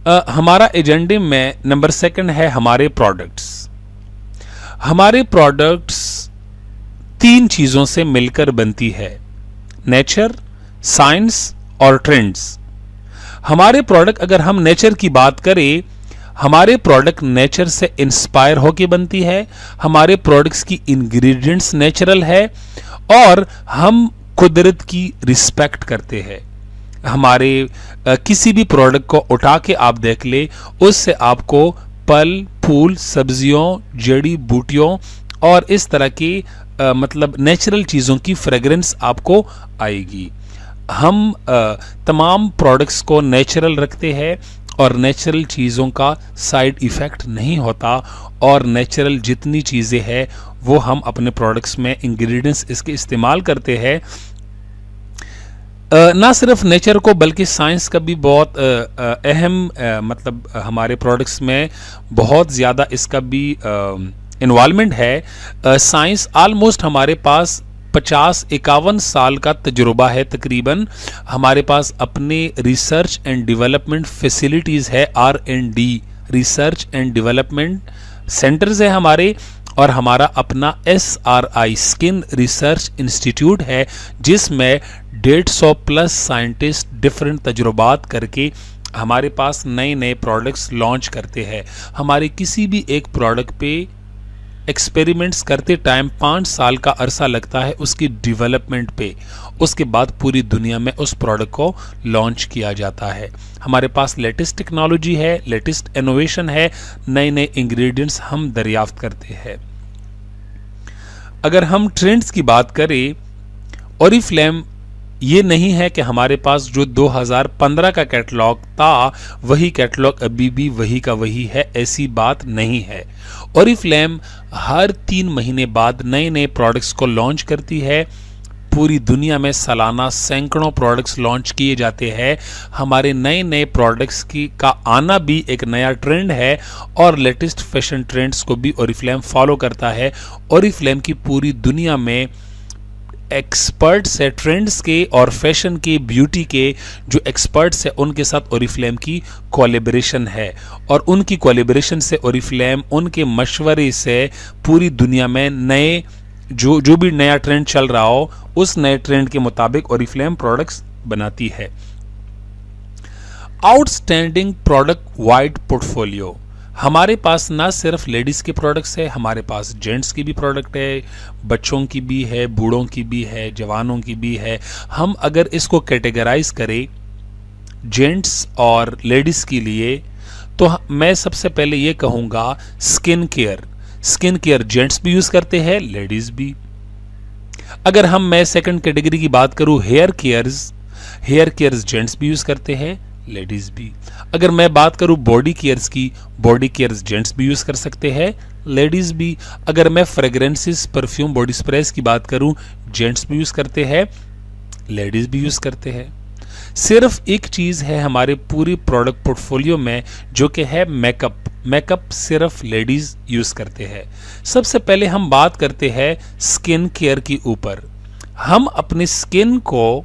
हमारा एजेंडे में नंबर सेकंड है हमारे प्रोडक्ट्स। हमारे प्रोडक्ट्स 3 चीजों से मिलकर बनती है, नेचर, साइंस और ट्रेंड्स। हमारे प्रोडक्ट, अगर हम नेचर की बात करें, हमारे प्रोडक्ट नेचर से इंस्पायर होके बनती है, हमारे प्रोडक्ट्स की इंग्रेडिएंट्स नेचुरल है और हम कुदरत की रिस्पेक्ट करते हैं। हमारे किसी भी प्रोडक्ट को उठा के आप देख ले, उससे आपको फल, फूल, सब्जियों, जड़ी बूटियों और इस तरह की मतलब नेचुरल चीज़ों की फ्रेग्रेंस आपको आएगी। हम तमाम प्रोडक्ट्स को नेचुरल रखते हैं और नेचुरल चीज़ों का साइड इफ़ेक्ट नहीं होता, और नेचुरल जितनी चीज़ें हैं वो हम अपने प्रोडक्ट्स में इंग्रेडिएंट्स इसके इस्तेमाल करते हैं। ना सिर्फ नेचर को बल्कि साइंस का भी बहुत अहम मतलब हमारे प्रोडक्ट्स में बहुत ज़्यादा इसका भी इन्वॉल्वमेंट है। साइंस ऑलमोस्ट हमारे पास 50-51 साल का तजुर्बा है तकरीबन। हमारे पास अपने रिसर्च एंड डेवलपमेंट फैसिलिटीज़ है, R&D research and development centres है हमारे, और हमारा अपना SRI स्किन रिसर्च इंस्टीट्यूट है जिसमें 150+ साइंटिस्ट डिफरेंट तजुर्बात करके हमारे पास नए नए प्रोडक्ट्स लॉन्च करते हैं। हमारे किसी भी एक प्रोडक्ट पे एक्सपेरिमेंट्स करते टाइम 5 साल का अरसा लगता है उसकी डेवलपमेंट पे, उसके बाद पूरी दुनिया में उस प्रोडक्ट को लॉन्च किया जाता है। हमारे पास लेटेस्ट टेक्नोलॉजी है, लेटेस्ट इनोवेशन है, नए नए इंग्रेडिएंट्स हम दरियाफ्त करते हैं। अगर हम ट्रेंड्स की बात करें, ओरिफ्लेम ये नहीं है कि हमारे पास जो 2015 का कैटलॉग था वही कैटलॉग अभी भी वही का वही है, ऐसी बात नहीं है। ओरिफ्लेम हर 3 महीने बाद नए नए प्रोडक्ट्स को लॉन्च करती है। पूरी दुनिया में सालाना सैकड़ों प्रोडक्ट्स लॉन्च किए जाते हैं। हमारे नए नए प्रोडक्ट्स का आना भी एक नया ट्रेंड है और लेटेस्ट फैशन ट्रेंड्स को भी ओरिफ्लेम फॉलो करता है। ओरिफ्लेम की पूरी दुनिया में एक्सपर्ट्स है ट्रेंड्स के और फैशन के, ब्यूटी के जो एक्सपर्ट्स है उनके साथ ओरिफ्लेम की कोलैबोरेशन है, और उनकी कोलैबोरेशन से ओरिफ्लेम उनके मशवरे से पूरी दुनिया में नए जो भी नया ट्रेंड चल रहा हो उस नए ट्रेंड के मुताबिक ओरिफ्लेम प्रोडक्ट्स बनाती है। Outstanding product wide portfolio. हमारे पास ना सिर्फ लेडीज़ के प्रोडक्ट्स है, हमारे पास जेंट्स की भी प्रोडक्ट है, बच्चों की भी है, बूढ़ों की भी है, जवानों की भी है। हम अगर इसको कैटेगराइज करें जेंट्स और लेडीज़ के लिए, तो मैं सबसे पहले ये कहूँगा skin care. Skin care gents भी यूज़ करते हैं, लेडीज़ भी। अगर मैं सेकंड कैटेगरी की बात करूँ हेयर केयर्स जेंट्स भी यूज़ करते हैं, लेडीज़ भी। अगर मैं बात करूं बॉडी केयर्स की, बॉडी केयर्स जेंट्स भी यूज़ कर सकते हैं, लेडीज़ भी। अगर मैं फ्रेग्रेंसेस, परफ्यूम, बॉडी स्प्रेस की बात करूं, जेंट्स भी यूज़ करते हैं, लेडीज़ भी यूज़ करते हैं। सिर्फ एक चीज़ है हमारे पूरी प्रोडक्ट पोर्टफोलियो में जो कि है मेकअप सिर्फ लेडीज़ यूज़ करते हैं। सबसे पहले हम बात करते हैं स्किन केयर की ऊपर। हम अपनी स्किन को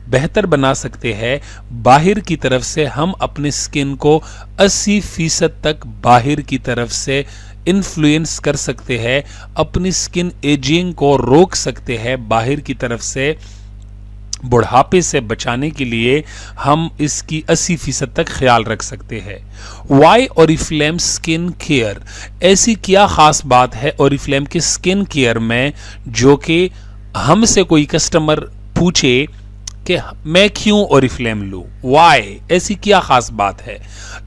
बेहतर बना सकते हैं बाहर की तरफ से। हम अपनी स्किन को 80% तक बाहर की तरफ से इन्फ्लुएंस कर सकते हैं, अपनी स्किन एजिंग को रोक सकते हैं बाहर की तरफ से। बुढ़ापे से बचाने के लिए हम इसकी 80% तक ख्याल रख सकते हैं। वाई ओरिफ्लेम स्किन केयर, ऐसी क्या खास बात है ओरिफ्लेम के स्किन केयर में जो कि हमसे कोई कस्टमर पूछे कि मैं क्यों ओरिफ्लेम लूं, वाई, ऐसी क्या खास बात है।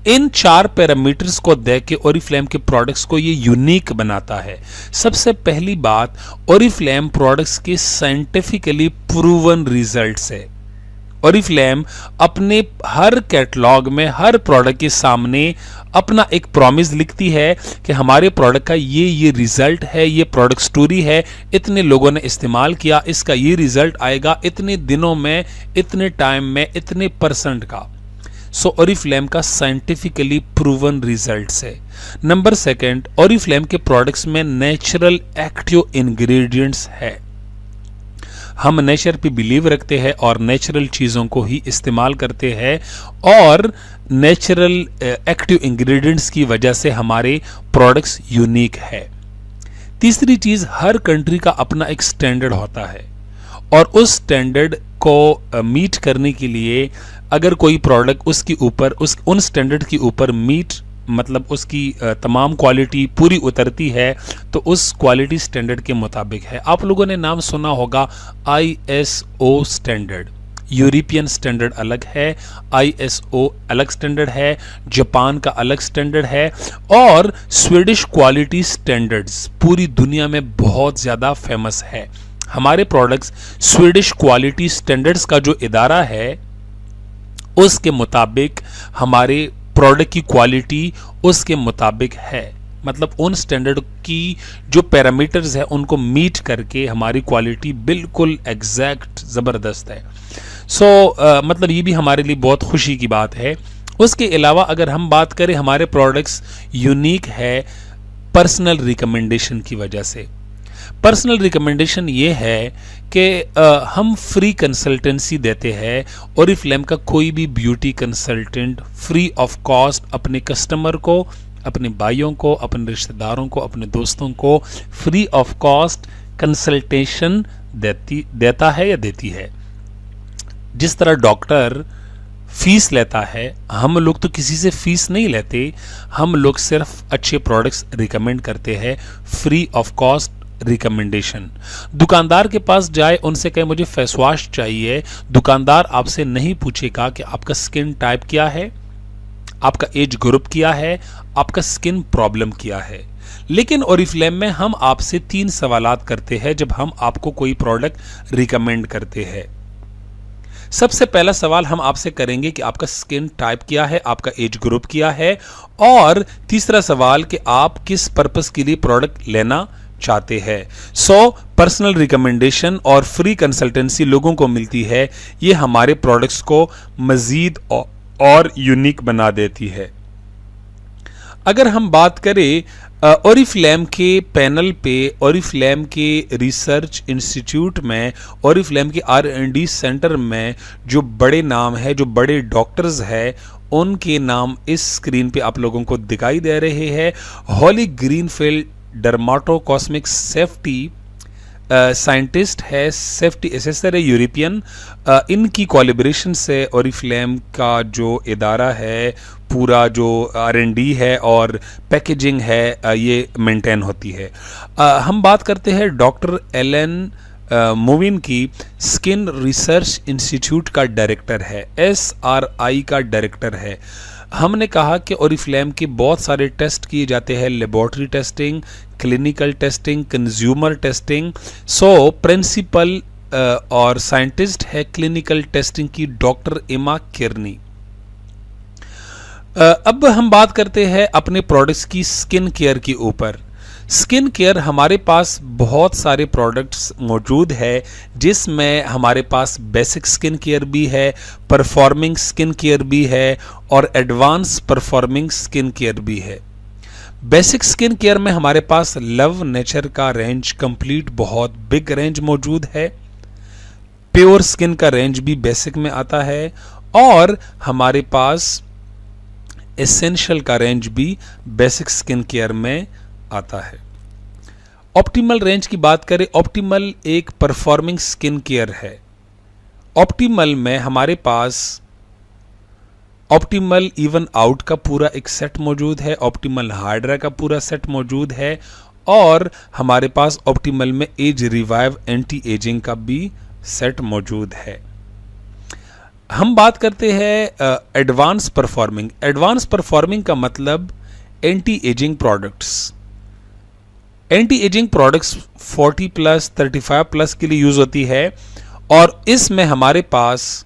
इन 4 पैरामीटर्स को देख के ओरिफ्लेम के प्रोडक्ट्स को ये यूनिक बनाता है। सबसे पहली बात, ओरिफ्लेम प्रोडक्ट्स के साइंटिफिकली प्रूवन रिजल्ट्स है। ओरिफ्लेम अपने हर कैटलॉग में हर प्रोडक्ट के सामने अपना एक प्रॉमिस लिखती है कि हमारे प्रोडक्ट का ये रिजल्ट है, ये प्रोडक्ट स्टोरी है, इतने लोगों ने इस्तेमाल किया, इसका ये रिजल्ट आएगा इतने दिनों में, इतने टाइम में, इतने % का। सो ओरिफ्लेम का साइंटिफिकली प्रूवन रिजल्ट्स है। नंबर 2, ओरिफ्लेम के प्रोडक्ट्स में नेचुरल एक्टिव इंग्रेडिएंट्स है। हम नेचर पे बिलीव रखते हैं और नेचुरल चीज़ों को ही इस्तेमाल करते हैं और नेचुरल एक्टिव इंग्रेडिएंट्स की वजह से हमारे प्रोडक्ट्स यूनिक है। तीसरी चीज़, हर कंट्री का अपना एक स्टैंडर्ड होता है और उस स्टैंडर्ड को मीट करने के लिए अगर कोई प्रोडक्ट उसके ऊपर उन स्टैंडर्ड के ऊपर मीट मतलब उसकी तमाम क्वालिटी पूरी उतरती है तो उस क्वालिटी स्टैंडर्ड के मुताबिक है। आप लोगों ने नाम सुना होगा ISO स्टैंडर्ड। यूरोपियन स्टैंडर्ड अलग है, ISO अलग स्टैंडर्ड है, जापान का अलग स्टैंडर्ड है और स्वीडिश क्वालिटी स्टैंडर्ड्स पूरी दुनिया में बहुत ज़्यादा फेमस है। हमारे प्रोडक्ट्स स्वीडिश क्वालिटी स्टैंडर्ड्स का जो इदारा है उसके मुताबिक हमारे प्रोडक्ट की क्वालिटी उसके मुताबिक है, मतलब उन स्टैंडर्ड की जो पैरामीटर्स है उनको मीट करके हमारी क्वालिटी बिल्कुल एग्जैक्ट ज़बरदस्त है। मतलब ये भी हमारे लिए बहुत खुशी की बात है। उसके अलावा अगर हम बात करें, हमारे प्रोडक्ट्स यूनिक है पर्सनल रिकमेंडेशन की वजह से। पर्सनल रिकमेंडेशन ये है कि हम फ्री कंसल्टेंसी देते हैं। ओरिफ्लेम का कोई भी beauty consultant free of cost अपने कस्टमर को, अपने भाइयों को, अपने रिश्तेदारों को, अपने दोस्तों को फ्री ऑफ कॉस्ट कंसल्टेशन देता है या देती है। जिस तरह डॉक्टर फीस लेता है, हम लोग तो किसी से फीस नहीं लेते, हम लोग सिर्फ अच्छे प्रोडक्ट्स रिकमेंड करते हैं फ्री ऑफ कॉस्ट रिकमेंडेशन। दुकानदार के पास जाए, उनसे कहे मुझे फेस वॉश चाहिए, दुकानदार आपसे नहीं पूछेगा कि आपका स्किन टाइप क्या है, आपका एज ग्रुप क्या है, आपका स्किन प्रॉब्लम क्या है। लेकिन ओरिफ्लेम में हम आपसे 3 सवालात करते हैं जब हम आपको कोई प्रोडक्ट रिकमेंड करते हैं। सबसे पहला सवाल हम आपसे करेंगे कि आपका स्किन टाइप क्या है, आपका एज ग्रुप क्या है, और तीसरा सवाल कि आप किस पर्पस के लिए प्रोडक्ट लेना चाहते हैं। पर्सनल रिकमेंडेशन और फ्री कंसल्टेंसी लोगों को मिलती है, ये हमारे प्रोडक्ट्स को मजीद और यूनिक बना देती है। अगर हम बात करें ओरिफ्लेम के पैनल पे, ओरिफ्लेम के रिसर्च इंस्टीट्यूट में, ओरिफ्लेम के R&D सेंटर में जो बड़े नाम है, जो बड़े डॉक्टर्स हैं, उनके नाम इस स्क्रीन पे आप लोगों को दिखाई दे रहे हैं। हॉली ग्रीनफील्ड डर्माटो कॉस्मिक सेफ्टी साइंटिस्ट है, सेफ्टी एसेसर है यूरोपियन। इनकी कोलैबोरेशन से ओरिफ्लेम का जो इदारा है, पूरा जो R&D है और पैकेजिंग है, ये मेंटेन होती है। हम बात करते हैं डॉक्टर एलन मोविन की, स्किन रिसर्च इंस्टीट्यूट का डायरेक्टर है, SRI का डायरेक्टर है। हमने कहा कि ओरिफ्लेम के बहुत सारे टेस्ट किए जाते हैं, laboratory testing, clinical testing, consumer testing. Principal और साइंटिस्ट है क्लिनिकल टेस्टिंग की डॉक्टर एमा किरनी। अब हम बात करते हैं अपने प्रोडक्ट्स की स्किन केयर के ऊपर। स्किन केयर हमारे पास बहुत सारे प्रोडक्ट्स मौजूद है, जिसमें हमारे पास बेसिक स्किन केयर भी है, परफॉर्मिंग स्किन केयर भी है और एडवांस परफॉर्मिंग स्किन केयर भी है। बेसिक स्किन केयर में हमारे पास लव नेचर का रेंज कंप्लीट बहुत बिग रेंज मौजूद है। प्योर स्किन का रेंज भी बेसिक में आता है और हमारे पास एसेंशियल का रेंज भी बेसिक स्किन केयर में आता है। ऑप्टिमल रेंज की बात करें, ऑप्टिमल एक परफॉर्मिंग स्किन केयर है। ऑप्टिमल में हमारे पास ऑप्टिमल इवन आउट का पूरा एक सेट मौजूद है, ऑप्टिमल हाइड्रा का पूरा सेट मौजूद है और हमारे पास ऑप्टिमल में एज रिवाइव एंटी एजिंग का भी सेट मौजूद है। हम बात करते हैं एडवांस परफॉर्मिंग। एडवांस परफॉर्मिंग का मतलब anti ageing products. Anti ageing products 40+, 35+ के लिए यूज होती है और इसमें हमारे पास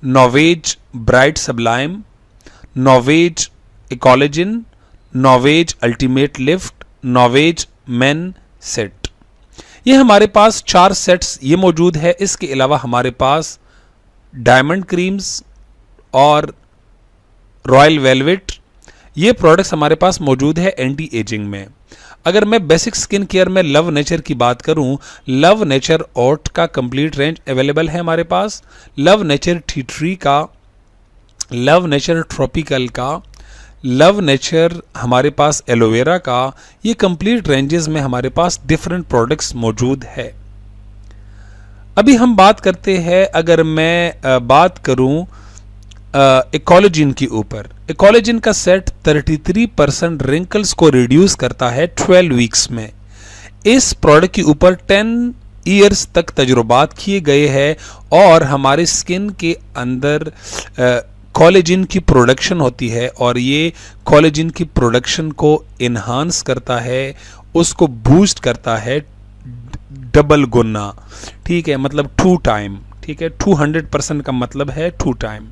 नोवेज bright sublime, नोवेज इकोलॉजिन, नोवेज ultimate lift, नोवेज main set, ये हमारे पास 4 सेट्स ये मौजूद है। इसके अलावा हमारे पास डायमंड क्रीम्स और रॉयल वेलवेट, ये प्रोडक्ट्स हमारे पास मौजूद है एंटी एजिंग में। अगर मैं बेसिक स्किन केयर में लव नेचर की बात करूं, लव नेचर ओट का कंप्लीट रेंज अवेलेबल है हमारे पास, लव नेचर टी ट्री का, लव नेचर ट्रॉपिकल का, लव नेचर हमारे पास एलोवेरा का, ये कंप्लीट रेंजेस में हमारे पास डिफरेंट प्रोडक्ट्स मौजूद है। अभी हम बात करते हैं, अगर मैं बात करूं कोलेजन की ऊपर, कोलेजन का सेट 33% रिंकल्स को रिड्यूस करता है 12 वीक्स में। इस प्रोडक्ट के ऊपर 10 ईयर्स तक तजुर्बात किए गए हैं और हमारे स्किन के अंदर कोलेजन की प्रोडक्शन होती है और ये कोलेजन की प्रोडक्शन को इन्हांस करता है, उसको बूस्ट करता है डबल गुना, ठीक है, मतलब 2 टाइम, ठीक है, 200% का मतलब है 2 टाइम।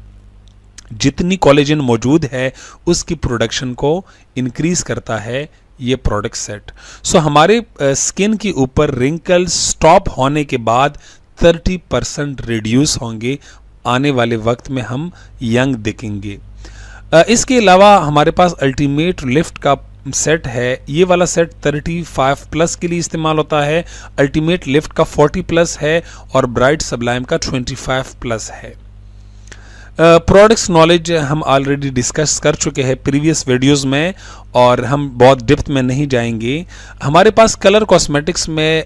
जितनी कोलेजन मौजूद है उसकी प्रोडक्शन को इंक्रीज करता है ये प्रोडक्ट सेट। सो हमारे स्किन के ऊपर रिंकल स्टॉप होने के बाद 30% रिड्यूस होंगे, आने वाले वक्त में हम यंग दिखेंगे। इसके अलावा हमारे पास अल्टीमेट लिफ्ट का सेट है, ये वाला सेट 35 प्लस के लिए इस्तेमाल होता है, अल्टीमेट लिफ्ट का 40 प्लस है और ब्राइट सबलाइम का 25 प्लस है। प्रोडक्ट्स नॉलेज हम ऑलरेडी डिस्कस कर चुके हैं प्रीवियस वीडियोस में और हम बहुत डेप्थ में नहीं जाएंगे। हमारे पास कलर कॉस्मेटिक्स में